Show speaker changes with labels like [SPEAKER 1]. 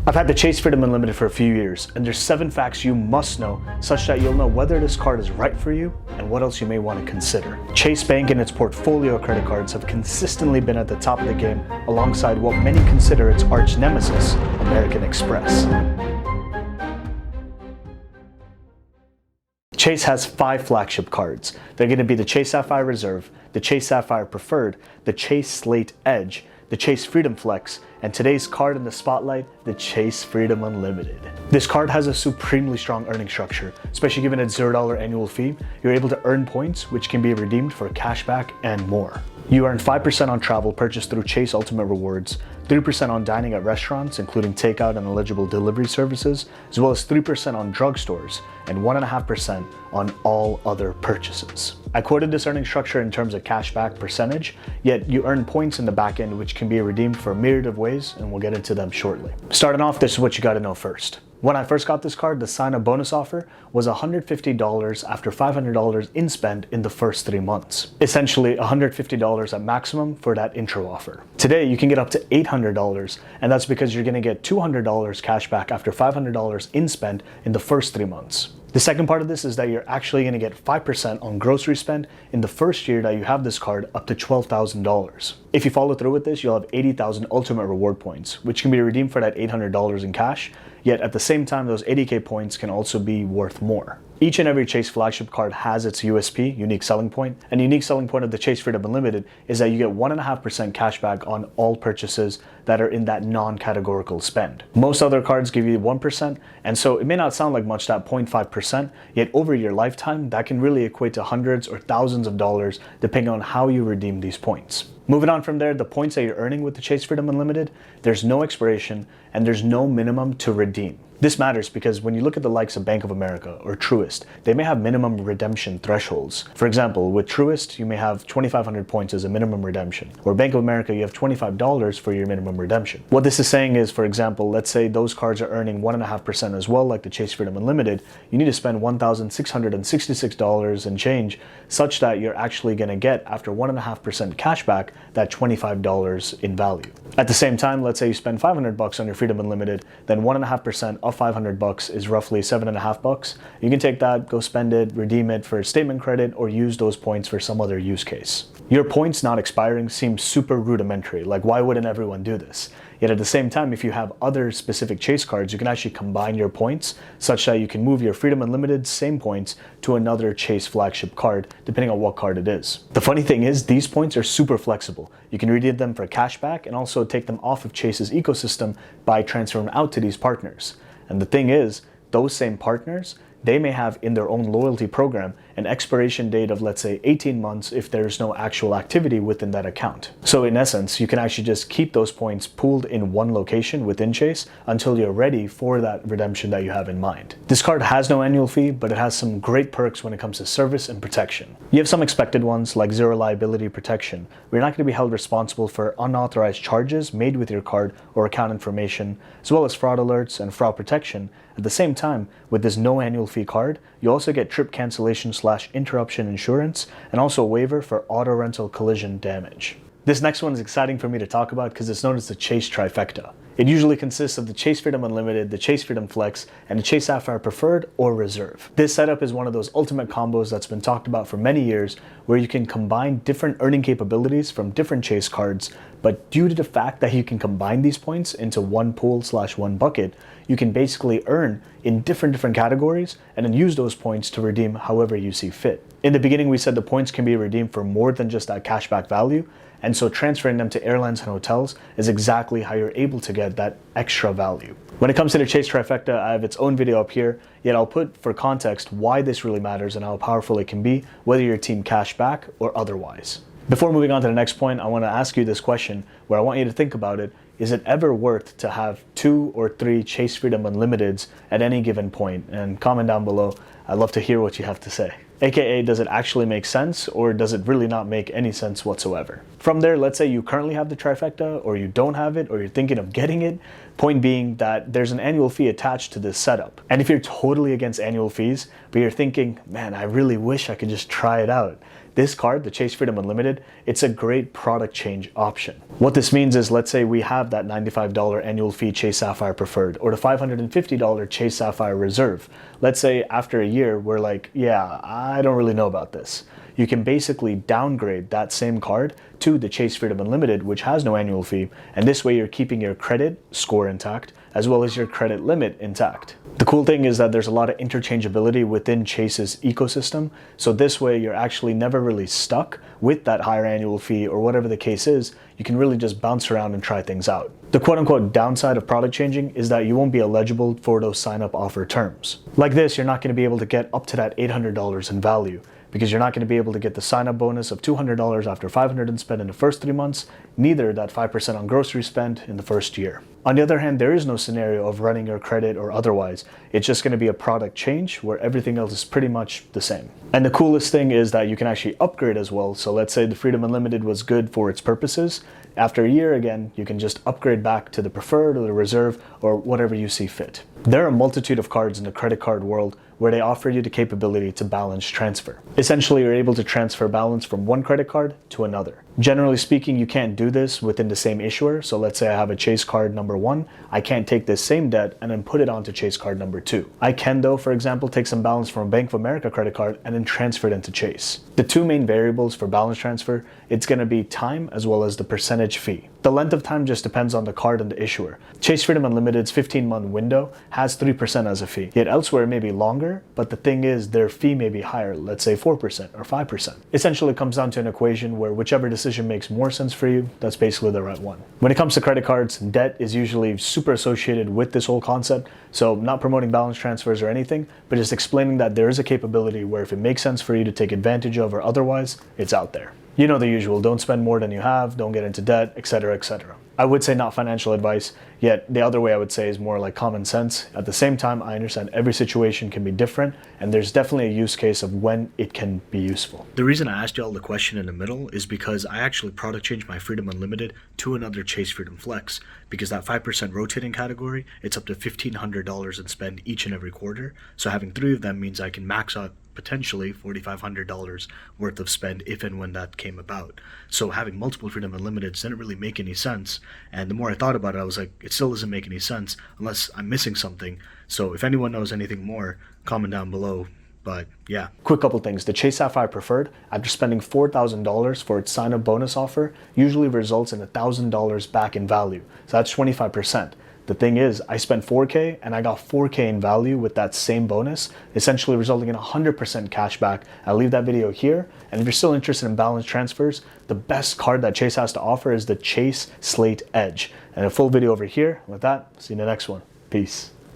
[SPEAKER 1] I've had the Chase Freedom Unlimited for a few years, and there's 7 facts you must know such that you'll know whether this card is right for you and what else you may want to consider. Chase Bank and its portfolio of credit cards have consistently been at the top of the game alongside what many consider its arch nemesis, American Express. Chase has 5 flagship cards. They're going to be the Chase Sapphire Reserve, the Chase Sapphire Preferred, the Chase Slate Edge, the Chase Freedom Flex, and today's card in the spotlight, the Chase Freedom Unlimited. This card has a supremely strong earning structure, especially given its $0 annual fee. You're able to earn points, which can be redeemed for cashback and more. You earn 5% on travel purchased through Chase Ultimate Rewards, 3% on dining at restaurants, including takeout and eligible delivery services, as well as 3% on drugstores, and 1.5% on all other purchases. I quoted this earning structure in terms of cashback percentage, yet you earn points in the back end, which can be redeemed for a myriad of ways, and we'll get into them shortly. Starting off, this is what you gotta know first. When I first got this card, the sign-up bonus offer was $150 after $500 in spend in the first 3 months. Essentially $150 at maximum for that intro offer. Today, you can get up to $800, and that's because you're gonna get $200 cash back after $500 in spend in the first 3 months. The second part of this is that you're actually going to get 5% on grocery spend in the first year that you have this card, up to $12,000. If you follow through with this, you'll have 80,000 ultimate reward points, which can be redeemed for that $800 in cash, yet at the same time, those 80K points can also be worth more. Each and every Chase flagship card has its USP, unique selling point, and the unique selling point of the Chase Freedom Unlimited is that you get 1.5% cash back on all purchases that are in that non-categorical spend. Most other cards give you 1%, and so it may not sound like much, that 0.5%, yet over your lifetime, that can really equate to hundreds or thousands of dollars depending on how you redeem these points. Moving on from there, the points that you're earning with the Chase Freedom Unlimited, there's no expiration and there's no minimum to redeem. This matters because when you look at the likes of Bank of America or Truist, they may have minimum redemption thresholds. For example, with Truist, you may have 2,500 points as a minimum redemption. Or Bank of America, you have $25 for your minimum redemption. What this is saying is, for example, let's say those cards are earning 1.5% as well, like the Chase Freedom Unlimited, you need to spend $1,666 and change, such that you're actually going to get, after 1.5% cash back, that $25 in value. At the same time, let's say you spend $500 on your Freedom Unlimited, then 1.5% of $500 is roughly $7.50. You can take that, go spend it, redeem it for statement credit, or use those points for some other use case. Your points not expiring seems super rudimentary, like why wouldn't everyone do this? Yet at the same time, if you have other specific Chase cards, you can actually combine your points such that you can move your Freedom Unlimited same points to another Chase flagship card, depending on what card it is. The funny thing is, these points are super flexible. You can redeem them for cashback and also take them off of Chase's ecosystem by transferring out to these partners. And the thing is, those same partners, they may have in their own loyalty program an expiration date of, let's say, 18 months if there's no actual activity within that account. So in essence, you can actually just keep those points pooled in one location within Chase until you're ready for that redemption that you have in mind. This card has no annual fee, but it has some great perks when it comes to service and protection. You have some expected ones like zero liability protection, where you're not going to be held responsible for unauthorized charges made with your card or account information, as well as fraud alerts and fraud protection. At the same time, with this no annual fee card, you also get trip cancellation / interruption insurance and also a waiver for auto rental collision damage. This next one is exciting for me to talk about because it's known as the Chase Trifecta. It usually consists of the Chase Freedom Unlimited, the Chase Freedom Flex, and the Chase Sapphire Preferred or Reserve. This setup is one of those ultimate combos that's been talked about for many years, where you can combine different earning capabilities from different Chase cards, but due to the fact that you can combine these points into one pool / one bucket, you can basically earn in different categories and then use those points to redeem however you see fit. In the beginning, we said the points can be redeemed for more than just that cashback value, and so transferring them to airlines and hotels is exactly how you're able to get that extra value. When it comes to the Chase Trifecta, I have its own video up here, yet I'll put for context why this really matters and how powerful it can be, whether you're team cashback or otherwise. Before moving on to the next point, I want to ask you this question where I want you to think about it. Is it ever worth to have 2 or 3 Chase Freedom Unlimiteds at any given point? And comment down below. I'd love to hear what you have to say. AKA, does it actually make sense, or does it really not make any sense whatsoever? From there, let's say you currently have the Trifecta, or you don't have it, or you're thinking of getting it. Point being that there's an annual fee attached to this setup. And if you're totally against annual fees, but you're thinking, man, I really wish I could just try it out, This card, the Chase Freedom Unlimited, it's a great product change option. What this means is, let's say we have that $95 annual fee Chase Sapphire Preferred or the $550 Chase Sapphire Reserve. Let's say after a year, we're like, yeah, I don't really know about this. You can basically downgrade that same card to the Chase Freedom Unlimited, which has no annual fee, and this way you're keeping your credit score intact as well as your credit limit intact. The cool thing is that there's a lot of interchangeability within Chase's ecosystem, so this way you're actually never really stuck with that higher annual fee or whatever the case is. You can really just bounce around and try things out. The quote-unquote downside of product changing is that you won't be eligible for those sign-up offer terms. Like this, you're not going to be able to get up to that $800 in value, because you're not going to be able to get the sign-up bonus of $200 after $500 spent in the first 3 months, neither that 5% on grocery spend in the first year. On the other hand, there is no scenario of running your credit or otherwise. It's just going to be a product change where everything else is pretty much the same. And the coolest thing is that you can actually upgrade as well. So let's say the Freedom Unlimited was good for its purposes. After a year again, you can just upgrade back to the Preferred or the Reserve or whatever you see fit. There are a multitude of cards in the credit card world where they offer you the capability to balance transfer. Essentially, you're able to transfer balance from one credit card to another. Generally speaking, you can't do this within the same issuer. So let's say I have a Chase card number 1, I can't take this same debt and then put it onto Chase card number 2. I can though, for example, take some balance from a Bank of America credit card and then transfer it into Chase. The two main variables for balance transfer, it's going to be time as well as the percentage fee. The length of time just depends on the card and the issuer. Chase Freedom Unlimited's 15-month window has 3% as a fee, yet elsewhere it may be longer, but the thing is their fee may be higher, let's say 4% or 5%. Essentially it comes down to an equation where whichever decision makes more sense for you, that's basically the right one. When it comes to credit cards, debt is usually super associated with this whole concept, so not promoting balance transfers or anything, but just explaining that there is a capability where if it makes sense for you to take advantage of or otherwise, it's out there. You know the usual, don't spend more than you have, don't get into debt, etc., etc. I would say not financial advice, yet the other way I would say is more like common sense. At the same time, I understand every situation can be different, and there's definitely a use case of when it can be useful. The reason I asked y'all the question in the middle is because I actually product changed my Freedom Unlimited to another Chase Freedom Flex, because that 5% rotating category, it's up to $1,500 in spend each and every quarter, so having 3 of them means I can max out potentially $4,500 worth of spend if and when that came about. So having multiple Freedom Unlimiteds didn't really make any sense, and the more I thought about it, I was like, it still doesn't make any sense unless I'm missing something. So if anyone knows anything more, comment down below. But yeah. Quick couple things. The Chase Sapphire Preferred, after spending $4,000 for its sign-up bonus offer, usually results in $1,000 back in value. So that's 25%. The thing is, I spent $4K and I got $4K in value with that same bonus, essentially resulting in 100% cash back. I'll leave that video here. And if you're still interested in balance transfers, the best card that Chase has to offer is the Chase Slate Edge. And a full video over here. With that, see you in the next one. Peace.